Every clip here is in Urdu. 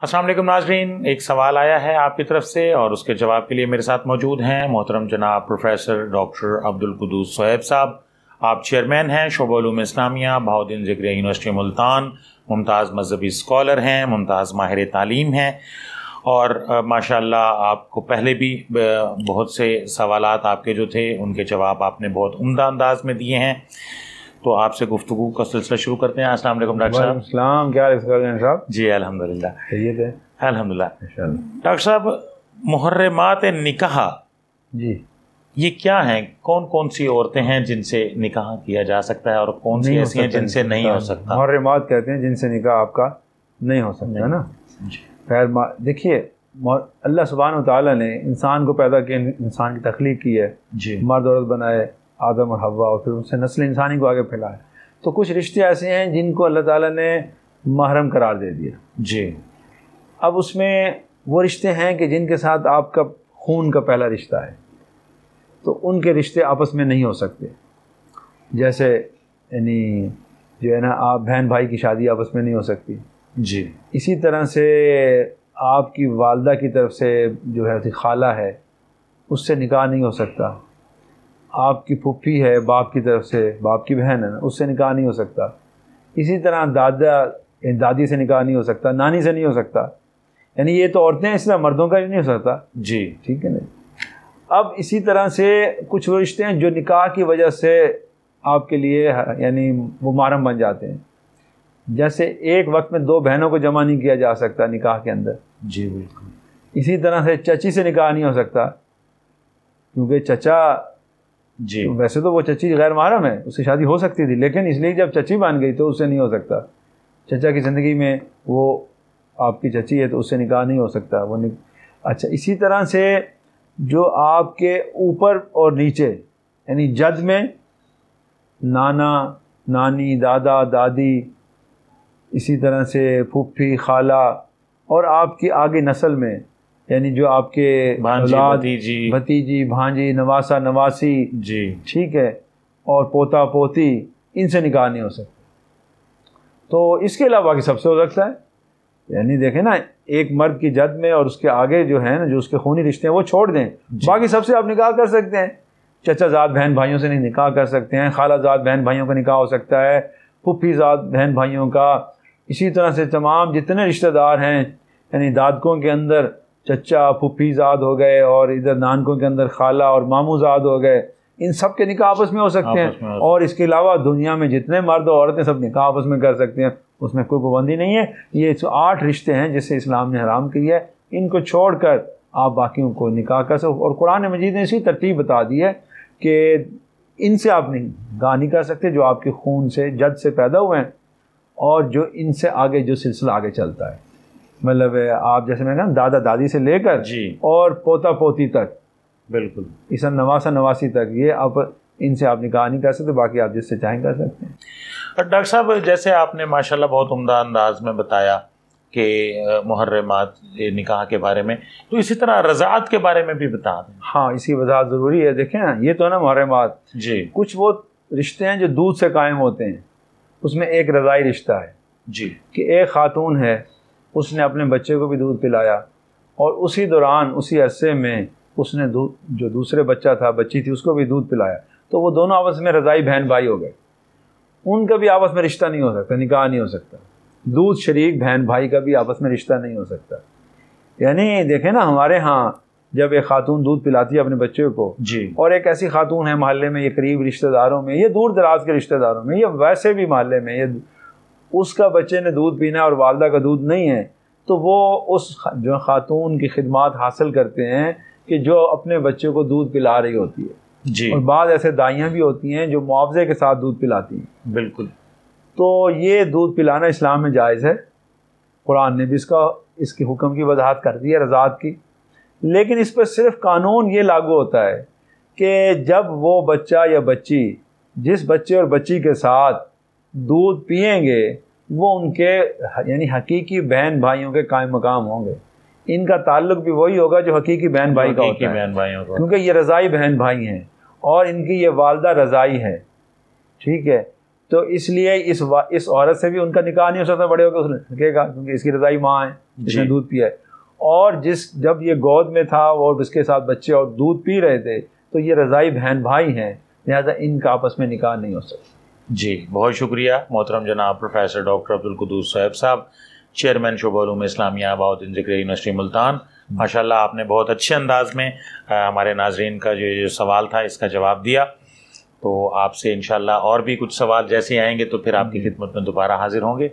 السلام علیکم ناظرین، ایک سوال آیا ہے آپ کی طرف سے اور اس کے جواب کے لیے میرے ساتھ موجود ہیں محترم جناب پروفیسر ڈاکٹر عبدالقدوس صہیب صاحب۔ آپ چیئرمین ہیں شعبہ علوم اسلامیہ بہاؤالدین ذکریہ یونیورسٹی ملتان، ممتاز مذہبی اسکالر ہیں، ممتاز ماہر تعلیم ہیں، اور ماشاءاللہ آپ کو پہلے بھی بہت سے سوالات آپ کے جو تھے ان کے جواب آپ نے بہت عمدہ انداز میں دیے ہیں۔ تو آپ سے گفتگو کا سلسلہ شروع کرتے ہیں۔ السلام علیکم ڈاکٹر صاحب۔ وعلیکم السلام، کیا حال ہے صاحب؟ جی الحمدللہ خیریت ہے الحمدللہ۔ انشاءاللہ۔ ڈاکٹر صاحب، محرمات نکاح جی، یہ کیا ہیں؟ کون کون سی عورتیں ہیں جن سے نکاح کیا جا سکتا ہے اور کون سی ایسی ہیں جن سے نہیں ہو سکتا؟ محرمات کہتے ہیں جن سے نکاح آپ کا نہیں ہو سکتا ہے نا۔ خیر دیکھیے، اللہ سبحانہ و تعالیٰ نے انسان کو پیدا کیا، انسان کی تخلیق کی ہے، جی مرد عورت بنائے، آدم اور حوا، اور پھر ان سے نسل انسانی کو آگے پھیلایا۔ تو کچھ رشتے ایسے ہیں جن کو اللہ تعالیٰ نے محرم قرار دے دیا۔ جی، اب اس میں وہ رشتے ہیں کہ جن کے ساتھ آپ کا خون کا پہلا رشتہ ہے، تو ان کے رشتے آپس میں نہیں ہو سکتے۔ جیسے یعنی جو ہے نا، آپ بہن بھائی کی شادی آپس میں نہیں ہو سکتی۔ جی، اسی طرح سے آپ کی والدہ کی طرف سے جو ہے خالہ ہے، اس سے نکاح نہیں ہو سکتا۔ آپ کی پھوپھی ہے باپ کی طرف سے، باپ کی بہن ہے نا، اس سے نکاح نہیں ہو سکتا۔ اسی طرح دادی سے نکاح نہیں ہو سکتا، نانی سے نہیں ہو سکتا۔ یعنی یہ تو عورتیں، اس طرح مردوں کا بھی نہیں ہو سکتا۔ جی، ٹھیک ہے نا۔ اب اسی طرح سے کچھ وہ رشتے ہیں جو نکاح کی وجہ سے آپ کے لیے یعنی وہ محرم بن جاتے ہیں۔ جیسے ایک وقت میں دو بہنوں کو جمع نہیں کیا جا سکتا نکاح کے اندر۔ جی بالکل۔ اسی طرح سے چچی سے نکاح نہیں ہو سکتا، کیونکہ چچا، جی ویسے تو وہ چچی غیر محرم ہے، اس سے شادی ہو سکتی تھی، لیکن اس لیے جب چچی بن گئی تو اس سے نہیں ہو سکتا۔ چچا کی زندگی میں وہ آپ کی چچی ہے تو اس سے نکاح نہیں ہو سکتا وہ اچھا، اسی طرح سے جو آپ کے اوپر اور نیچے، یعنی جد میں نانا نانی، دادا دادی، اسی طرح سے پھوپھی خالہ، اور آپ کی آگے نسل میں یعنی جو آپ کے اولاد، بھتیجی بھانجی، نواسا نواسی، جی ٹھیک ہے، اور پوتا پوتی، ان سے نکاح نہیں ہو سکتا۔ تو اس کے علاوہ باقی سب سے ہو سکتا ہے۔ یعنی دیکھیں نا، ایک مرد کی جد میں اور اس کے آگے جو ہے نا، جو اس کے خونی رشتے ہیں وہ چھوڑ دیں، باقی سب سے آپ نکاح کر سکتے ہیں۔ چچا زاد بہن بھائیوں سے نہیں نکاح کر سکتے ہیں، خالہ زاد بہن بھائیوں کا نکاح ہو سکتا ہے، پھوپھی زاد بہن بھائیوں کا، اسی طرح سے تمام جتنے رشتہ دار ہیں، یعنی دادکوں کے اندر چچا پھوپھی زاد ہو گئے، اور ادھر نانکوں کے اندر خالہ اور ماموں زاد ہو گئے، ان سب کے نکاح آپس میں ہو سکتے ہیں۔ اور اس کے علاوہ دنیا میں جتنے مرد و عورتیں سب نکاح آپس میں کر سکتے ہیں، اس میں کوئی پابندی نہیں ہے۔ یہ 8 رشتے ہیں جسے اسلام نے حرام کی ہے، ان کو چھوڑ کر آپ باقیوں کو نکاح کر سکتے۔ اور قرآن مجید نے اسی ترتیب بتا دی ہے کہ ان سے آپ نکاح نہیں کر سکتے جو آپ کے خون سے، جد سے پیدا ہوئے ہیں، اور جو ان سے آگے جو سلسلہ آگے چلتا ہے، مطلب آپ جیسے میں کہا دادا دادی سے لے کر جی اور پوتا پوتی تک، بالکل، اس نواسا نواسی تک، یہ آپ ان سے آپ نکاح نہیں کر سکتے، باقی آپ جس سے چاہیں کر سکتے ہیں۔ اور ڈاکٹر صاحب، جیسے آپ نے ماشاءاللہ بہت عمدہ انداز میں بتایا کہ محرمات نکاح کے بارے میں، تو اسی طرح رضاعت کے بارے میں بھی بتا دیں۔ ہاں، اسی وضاحت ضروری ہے۔ دیکھیں نا، یہ تو ہے نا محرمات، جی کچھ وہ رشتے ہیں جو دودھ سے قائم ہوتے ہیں، اس میں ایک رضائی رشتہ ہے، جی کہ ایک خاتون ہے، اس نے اپنے بچے کو بھی دودھ پلایا، اور اسی دوران اسی عرصے میں اس نے جو دوسرے بچہ تھا، بچی تھی، اس کو بھی دودھ پلایا، تو وہ دونوں آپس میں رضائی بہن بھائی ہو گئے۔ ان کا بھی آپس میں رشتہ نہیں ہو سکتا، نکاح نہیں ہو سکتا۔ دودھ شریک بہن بھائی کا بھی آپس میں رشتہ نہیں ہو سکتا۔ یعنی دیکھیں نا، ہمارے ہاں جب ایک خاتون دودھ پلاتی ہے اپنے بچے کو، جی اور ایک ایسی خاتون ہے محلے میں، یہ قریب رشتہ داروں میں، یہ دور دراز کے رشتہ داروں میں، یہ ویسے بھی محلے میں، یہ اس کا بچے نے دودھ پینا اور والدہ کا دودھ نہیں ہے، تو وہ اس جو خاتون کی خدمات حاصل کرتے ہیں کہ جو اپنے بچے کو دودھ پلا رہی ہوتی ہے۔ جی اور بعض ایسے دائیاں بھی ہوتی ہیں جو معاوضے کے ساتھ دودھ پلاتی ہیں۔ بالکل۔ تو یہ دودھ پلانا اسلام میں جائز ہے، قرآن نے بھی اس کے حکم کی وضاحت کر دی ہے، رضاعت کی۔ لیکن اس پر صرف قانون یہ لاگو ہوتا ہے کہ جب وہ بچہ یا بچی جس بچے اور بچی کے ساتھ دودھ پئیں گے، وہ ان کے یعنی حقیقی بہن بھائیوں کے قائم مقام ہوں گے۔ ان کا تعلق بھی وہی ہوگا جو حقیقی بہن بھائی کا ہوتا ہے، کیونکہ یہ رضائی بہن بھائی ہیں اور ان کی یہ والدہ رضائی ہے، ٹھیک ہے۔ تو اس لیے اس عورت سے بھی ان کا نکاح نہیں ہو سکتا بڑے ہو کے اس نے سکے گا، کیونکہ اس کی رضائی ماں ہے جس نے دودھ پیا ہے، اور جب یہ گود میں تھا اور اس کے ساتھ بچے اور دودھ پی رہے تھے تو یہ رضائی بہن بھائی ہیں، لہٰذا ان کا آپس میں نکاح نہیں ہو سکتا۔ جی بہت شکریہ محترم جناب پروفیسر ڈاکٹر عبدالقدوس صہیب صاحب، چیئرمین شعبہ علوم اسلامیہ بہاؤالدین ذکریہ یونیورسٹی ملتان۔ ماشاءاللہ آپ نے بہت اچھے انداز میں ہمارے ناظرین کا جو سوال تھا اس کا جواب دیا، تو آپ سے انشاءاللہ اور بھی کچھ سوال جیسے آئیں گے تو پھر آپ کی خدمت میں دوبارہ حاضر ہوں گے۔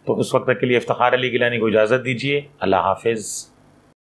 تو اس وقت تک کے لیے افتخار علی گیلانی کو اجازت دیجیے، اللہ حافظ۔